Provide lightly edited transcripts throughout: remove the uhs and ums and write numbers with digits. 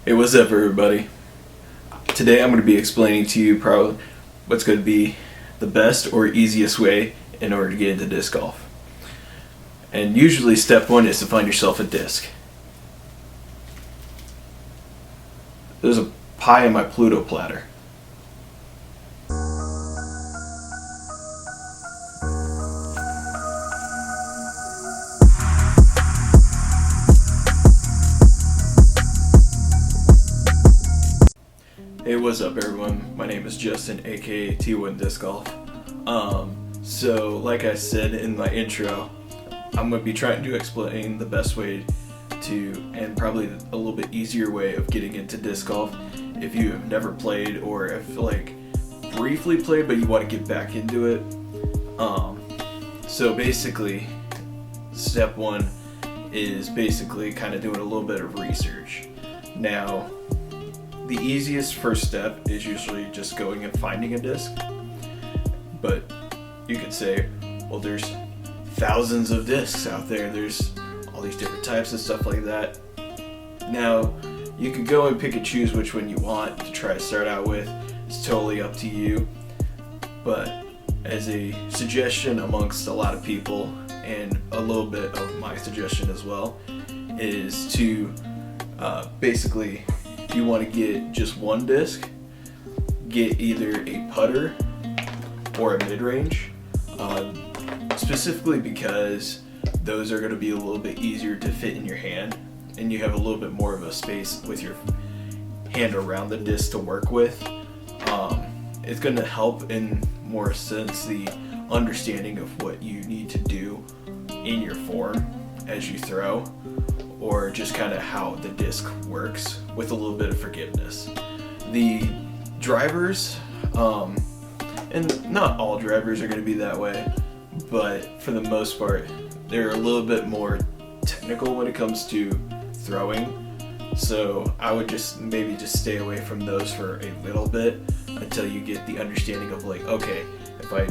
Hey, what's up, everybody? Today I'm going to be explaining to you probably what's going to be the best or easiest way in order to get into disc golf. And usually step one is to find yourself a disc. There's a pie on my Pluto platter. Hey, what's up, everyone? My name is Justin, aka T1 Disc Golf. So like I said in my intro, I'm going to be trying to explain the best way to, and probably a little bit easier way of getting into disc golf if you've never played or if briefly played but you want to get back into it. So basically, step one is basically kind of doing a little bit of research. Now, the easiest first step is usually just going and finding a disc, but you could say, well, there's thousands of discs out there, there's all these different types and stuff like that. Now, you could go and pick and choose which one you want to try to start out with. It's totally up to you, but as a suggestion amongst a lot of people, and a little bit of my suggestion as well, is to basically, if you want to get just one disc, get either a putter or a mid-range, specifically because those are going to be a little bit easier to fit in your hand, and you have a little bit more of a space with your hand around the disc to work with. It's going to help in more sense the understanding of what you need to do in your form as you throw, or just kind of how the disc works with a little bit of forgiveness. The drivers, and not all drivers are going to be that way, but for the most part, they're a little bit more technical when it comes to throwing. So I would just stay away from those for a little bit until you get the understanding of okay, if I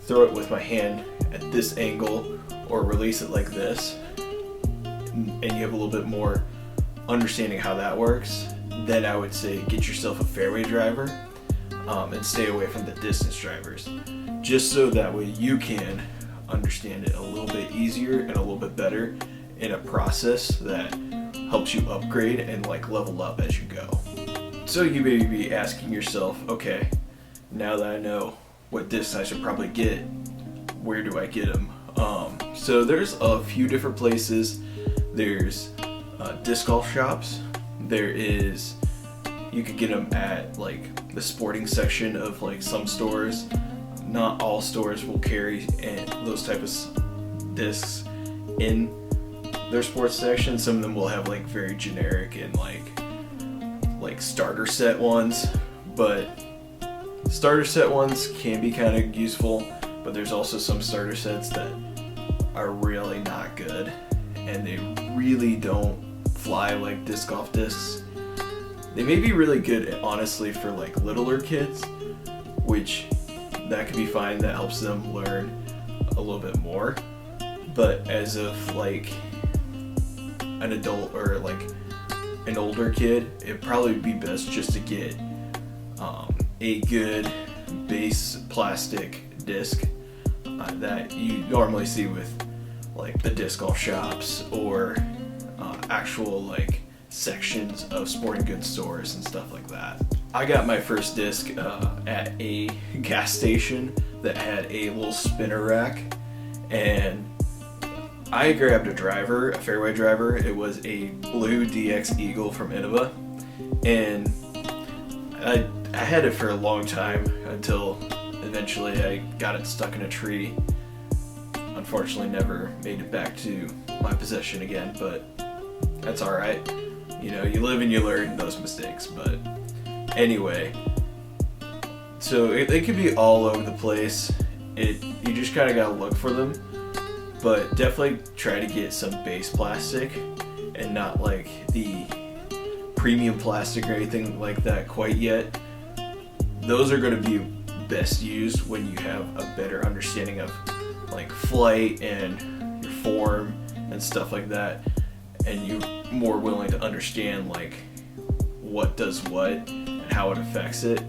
throw it with my hand at this angle or release it like this, and you have a little bit more understanding how that works, then I would say get yourself a fairway driver, and stay away from the distance drivers, just so that way you can understand it a little bit easier and a little bit better in a process that helps you upgrade and level up as you go. So you may be asking yourself, okay, now that I know what discs I should probably get, where do I get them? So there's a few different places. There's disc golf shops. You could get them at the sporting section of some stores. Not all stores will carry those type of discs in their sports section. Some of them will have very generic and starter set ones, but starter set ones can be kind of useful, but there's also some starter sets that are really not good, and they really don't fly like disc golf discs. They may be really good, honestly, for littler kids, which that could be fine. That helps them learn a little bit more. But as of an adult or an older kid, it'd probably be best just to get a good base plastic disc that you normally see with the disc golf shops or actual sections of sporting goods stores and stuff like that. I got my first disc at a gas station that had a little spinner rack, and I grabbed a fairway driver. It was a blue DX Eagle from Innova, and I had it for a long time until eventually I got it stuck in a tree. Unfortunately, never made it back to my possession again, but that's alright. You live and you learn those mistakes. But anyway, so they could be all over the place. You just kind of gotta look for them, but definitely try to get some base plastic and not the premium plastic or anything like that quite yet. Those are going to be best used when you have a better understanding of flight and your form and stuff like that, and you're more willing to understand what does what and how it affects it.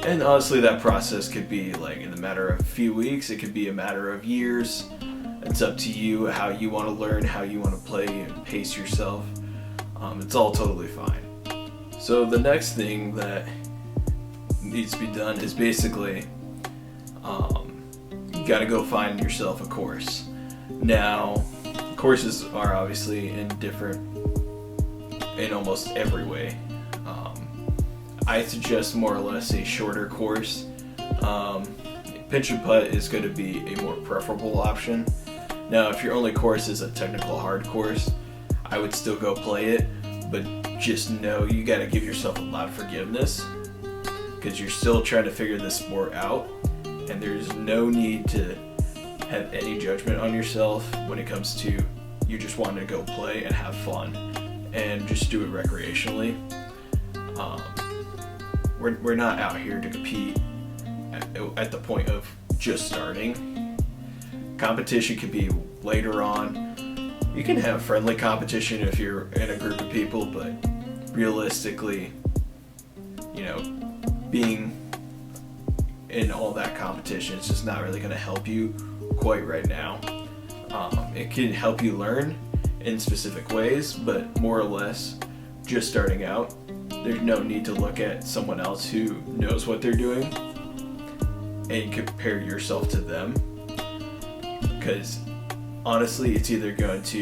And honestly, that process could be like in a matter of a few weeks, it could be a matter of years. It's up to you how you want to learn, how you want to play and pace yourself. It's all totally fine. So the next thing that needs to be done is basically you got to go find yourself a course. Now, courses are obviously in almost every way. I suggest more or less a shorter course. Pitch and putt is going to be a more preferable option. Now, if your only course is a technical hard course, I would still go play it, but just know you got to give yourself a lot of forgiveness because you're still trying to figure this sport out, and there's no need to have any judgment on yourself when it comes to you just wanting to go play and have fun and just do it recreationally. We're not out here to compete at the point of just starting. Competition could be later on. You can have friendly competition if you're in a group of people, but realistically, being in all that competition, it's just not really going to help you quite right now. It can help you learn in specific ways, but more or less, just starting out, there's no need to look at someone else who knows what they're doing and compare yourself to them, because honestly, it's either going to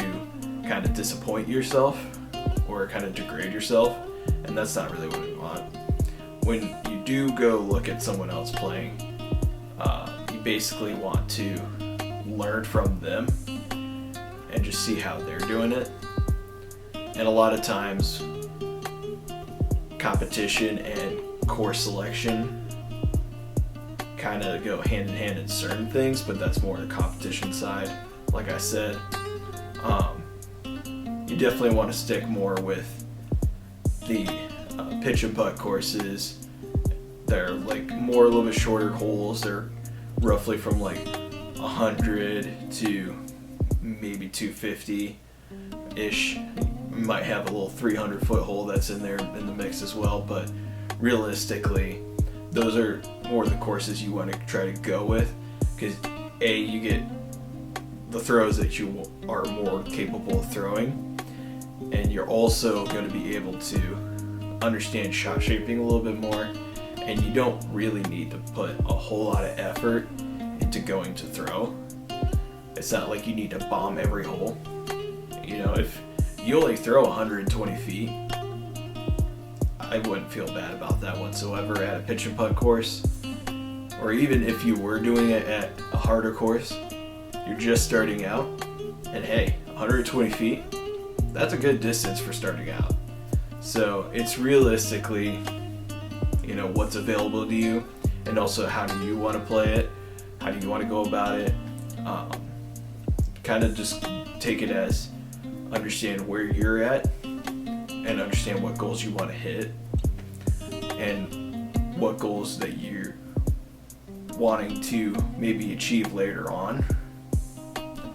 kind of disappoint yourself or kind of degrade yourself, and that's not really what we want. When you do go look at someone else playing, you basically want to learn from them and just see how they're doing it. And a lot of times, competition and course selection kind of go hand in hand in certain things, but that's more the competition side. Like I said, you definitely want to stick more with the pitch and putt courses. They're like a little bit shorter holes. They're roughly from like 100 to maybe 250-ish. You might have a little 300-foot hole that's in there in the mix as well, but realistically, those are more the courses you want to try to go with, because you get the throws that you are more capable of throwing, and you're also going to be able to understand shot shaping a little bit more, and you don't really need to put a whole lot of effort into going to throw. It's not like you need to bomb every hole. If you only throw 120 feet, I wouldn't feel bad about that whatsoever at a pitch and putt course. Or even if you were doing it at a harder course, you're just starting out, and hey, 120 feet, that's a good distance for starting out. So it's realistically, what's available to you, and also how do you want to play it, how do you want to go about it. Kind of just take it as understand where you're at and understand what goals you want to hit and what goals that you're wanting to maybe achieve later on.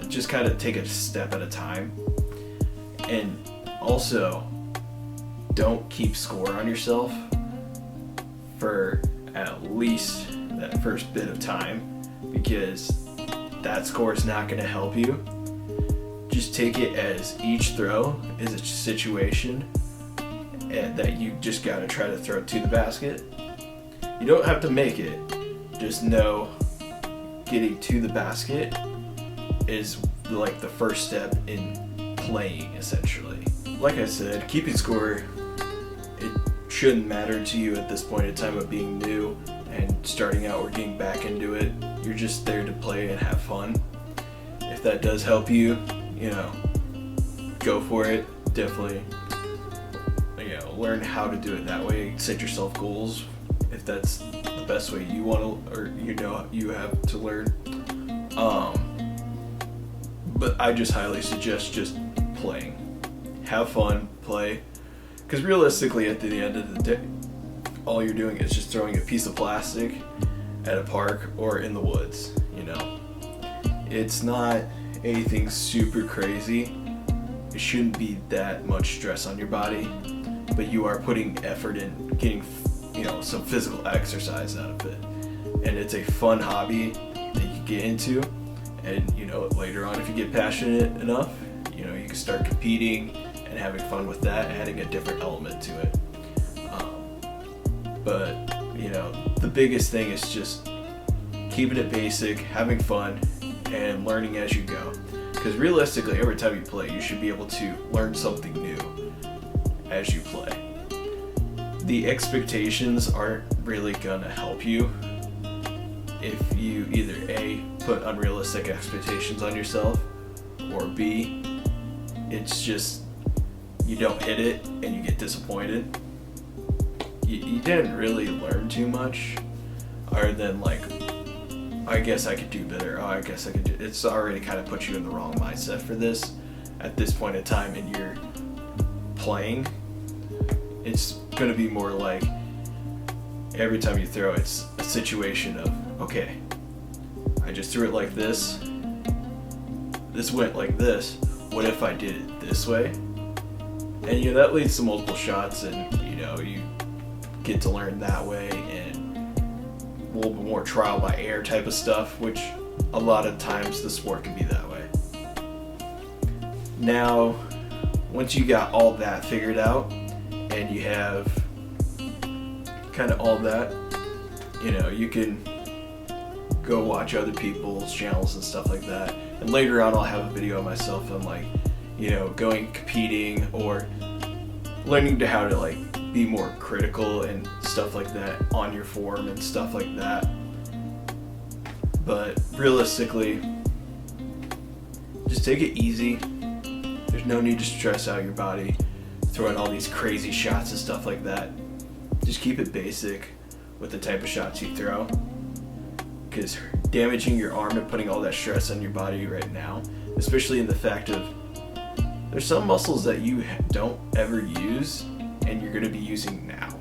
Just kind of take it a step at a time, and also don't keep score on yourself for at least that first bit of time, because that score is not going to help you. Just take it as each throw is a situation and that you just got to try to throw to the basket. You don't have to make it. Just know getting to the basket is like the first step in playing, essentially. Like I said, keeping score, it shouldn't matter to you at this point in time of being new and starting out or getting back into it. You're just there to play and have fun. If that does help you, go for it. Definitely, learn how to do it that way. Set yourself goals if that's the best way you want to, or you have to learn. But I just highly suggest just playing. Have fun, play. Because realistically, at the end of the day, all you're doing is just throwing a piece of plastic at a park or in the woods, It's not anything super crazy. It shouldn't be that much stress on your body. but you are putting effort in getting, some physical exercise out of it. And it's a fun hobby that you can get into. And, later on, if you get passionate enough, you can start competing and having fun with that, adding a different element to it. But the biggest thing is just keeping it basic, having fun, and learning as you go. Because realistically, every time you play, you should be able to learn something new as you play. The expectations aren't really gonna help you if you either A, put unrealistic expectations on yourself, or B, it's just you don't hit it and you get disappointed. You didn't really learn too much other than I guess I could do better. I guess I could do. It's already kind of put you in the wrong mindset for this at this point in time in your playing. It's going to be more like every time you throw, it's a situation of, okay, I just threw it like this. This went like this. What if I did it this way? And that leads to multiple shots, and you get to learn that way, and a little bit more trial by error type of stuff, which a lot of times the sport can be that way. Now, once you got all that figured out and you have kind of all that, you can go watch other people's channels and stuff like that. And later on I'll have a video of myself on going competing or learning to how to be more critical and stuff like that on your form and stuff like that. But realistically, just take it easy. There's no need to stress out your body, throwing all these crazy shots and stuff like that. Just keep it basic with the type of shots you throw, because damaging your arm and putting all that stress on your body right now, especially in the fact of there's some muscles that you don't ever use and you're going to be using now,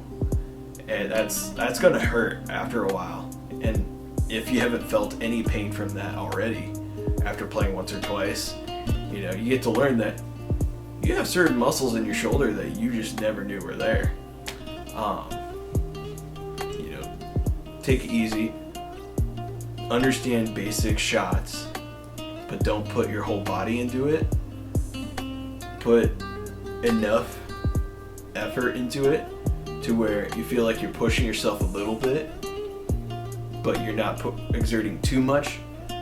and that's going to hurt after a while. And if you haven't felt any pain from that already after playing once or twice, you get to learn that you have certain muscles in your shoulder that you just never knew were there. Take it easy, understand basic shots, but don't put your whole body into it. Put enough effort into it to where you feel like you're pushing yourself a little bit, but you're not exerting too much,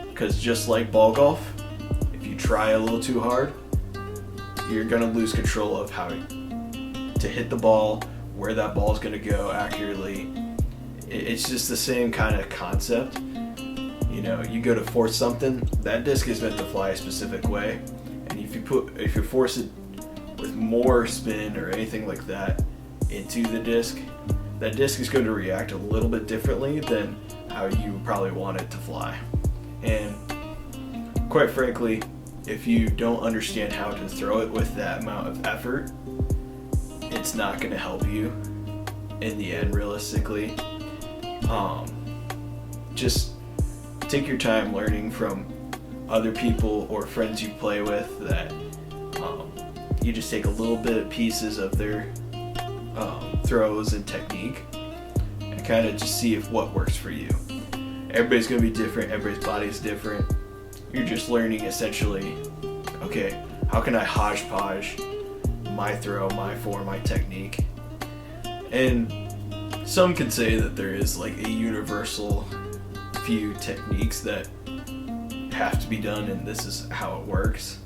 because just like ball golf, if you try a little too hard, you're going to lose control of how to hit the ball, where that ball is going to go accurately. It's just the same kind of concept. You go to force something, that disc is meant to fly a specific way, and if you force it with more spin or anything like that into the disc, that disc is going to react a little bit differently than how you probably want it to fly. And quite frankly, if you don't understand how to throw it with that amount of effort, it's not going to help you in the end, realistically. Just take your time learning from other people or friends you play with that you just take a little bit of pieces of their throws and technique and kind of just see if what works for you. Everybody's going to be different. Everybody's body is different. You're just learning essentially, okay, how can I hodgepodge my throw, my form, my technique? And some could say that there is a universal few techniques that have to be done and this is how it works.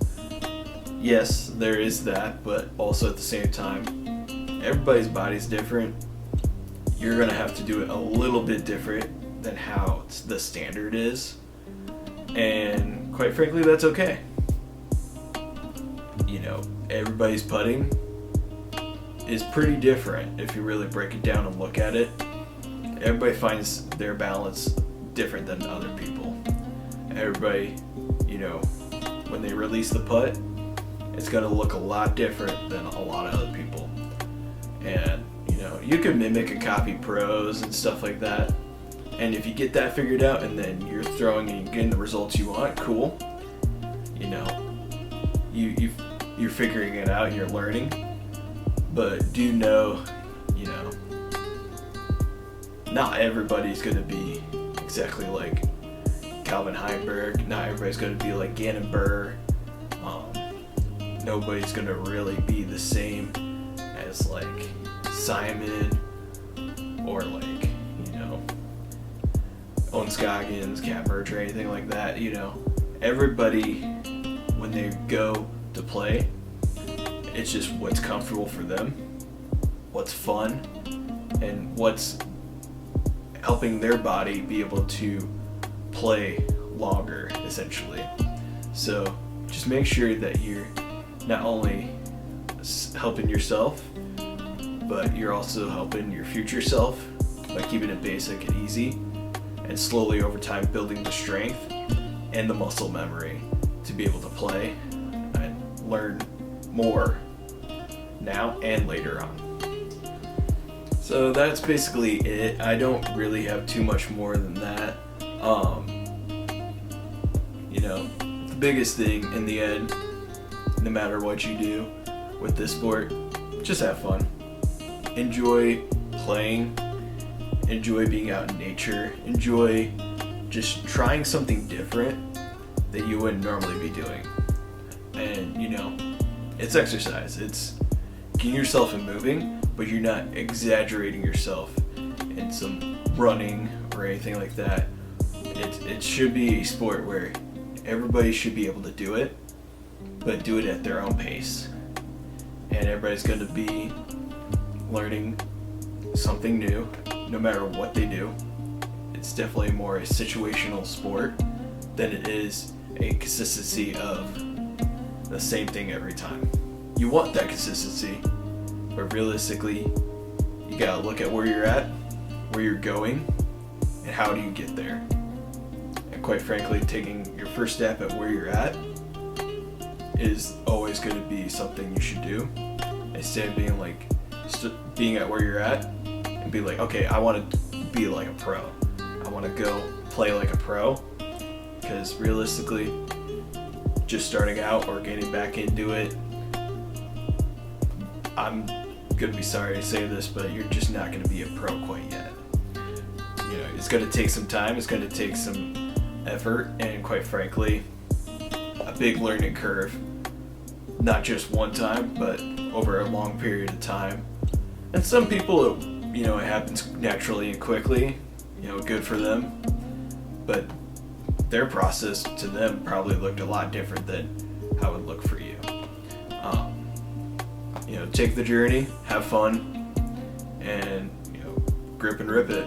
Yes, there is that, but also at the same time, everybody's body's different. You're going to have to do it a little bit different than how the standard is. And quite frankly, that's okay. Everybody's putting is pretty different if you really break it down and look at it. Everybody finds their balance different than other people. Everybody, when they release the putt, it's going to look a lot different than a lot of other people. And, you can mimic and copy pros and stuff like that. And if you get that figured out and then you're throwing and you're getting the results you want, cool. You're figuring it out, you're learning. But do know, you know, not everybody's going to be exactly like Calvin Heinberg. Not everybody's going to be like Gannon Burr. Nobody's going to really be the same as like Simon or like, you know, Owen Scoggins, Cat Merch, or anything like that. You know, everybody, when they go to play, it's just what's comfortable for them, what's fun, and what's helping their body be able to play longer, essentially. So just make sure that you're not only helping yourself, but you're also helping your future self by keeping it basic and easy, and slowly over time building the strength and the muscle memory to be able to play and learn more now and later on. So that's basically it. I don't really have too much more than that. You know, the biggest thing in the end, no matter what you do with this sport, just have fun. Enjoy playing, enjoy being out in nature, enjoy just trying something different that you wouldn't normally be doing. And you know, it's exercise, it's getting yourself in moving, but you're not exaggerating yourself in some running or anything like that. It should be a sport where everybody should be able to do it, but do it at their own pace. And everybody's going to be learning something new, no matter what they do. It's definitely more a situational sport than it is a consistency of the same thing every time. You want that consistency, but realistically, you gotta look at where you're at, where you're going, and how do you get there. And quite frankly, taking your first step at where you're at is always going to be something you should do, instead of being like being at where you're at and be like, okay, I want to be like a pro, I want to go play like a pro. Because realistically, just starting out or getting back into it, I'm gonna be sorry to say this, but you're just not gonna be a pro quite yet. You know, it's gonna take some time, it's gonna take some effort, and quite frankly, a big learning curve. Not just one time, but over a long period of time. And some people, you know, it happens naturally and quickly, you know, good for them. But their process to them probably looked a lot different than how it would look for you. You know, take the journey, have fun, and, you know, grip and rip it.